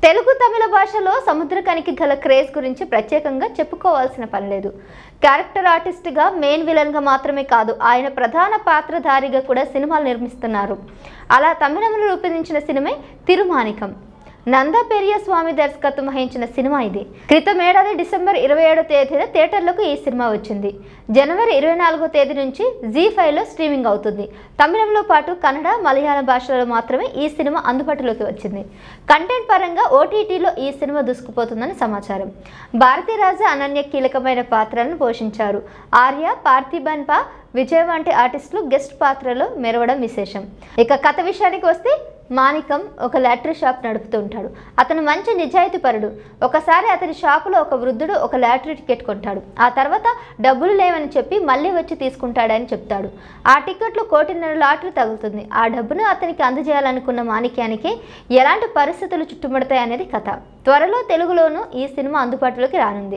తెలుగు తమిళ భాషలో సముద్రకనికి గల క్రేజ్ గురించి ప్రత్యేకంగా చెప్పుకోవాల్సిన పని లేదు. క్యారెక్టర్ ఆర్టిస్ట్గా మెయిన్ విలన్గా మాత్రమే కాదు, ఆయన ప్రధాన పాత్రధారిగా కూడా సినిమాలు నిర్మిస్తున్నారు. అలా తమిళంలో రూపొందించిన సినిమా తిరుమానికం. నందా పెరియస్వామి దర్శకత్వం వహించిన సినిమా ఇది. క్రితం ఏడాది డిసెంబర్ 27వ తేదీన థియేటర్లకు ఈ సినిమా వచ్చింది. జనవరి 24వ తేదీ నుంచి జీ5లో స్ట్రీమింగ్ అవుతుంది. తమిళంలో పాటు కన్నడ, మలయాళం భాషలలో మాత్రమే ఈ సినిమా అందుబాటులోకి వచ్చింది. కంటెంట్ పరంగా ఓటీటీలో ఈ సినిమా దూసుకుపోతుందని సమాచారం. భారతీరాజా అనన్య కీలకమైన పాత్రలను పోషించారు. ఆర్య, పార్థిబన్ పా, విజయ్ వంటి ఆర్టిస్టులు గెస్ట్ పాత్రలో మెరవడం విశేషం. ఇక కథ విషయానికి వస్తే, మాణికం ఒక లాటరీ షాప్ నడుపుతూ ఉంటాడు. అతను మంచి నిజాయితీపరుడు. ఒకసారి అతని షాపులో ఒక వృద్ధుడు ఒక లాటరీ టికెట్ కొంటాడు. ఆ తర్వాత డబ్బులు లేవని చెప్పి మళ్ళీ వచ్చి తీసుకుంటాడని చెప్తాడు. ఆ టికెట్లో 1.5 కోటి లాటరీ తగులుతుంది. ఆ డబ్బును అతనికి అందజేయాలనుకున్న మాణిక్యానికి ఎలాంటి పరిస్థితులు చుట్టుముడతాయి అనేది కథ. త్వరలో తెలుగులోనూ ఈ సినిమా అందుబాటులోకి రానుంది.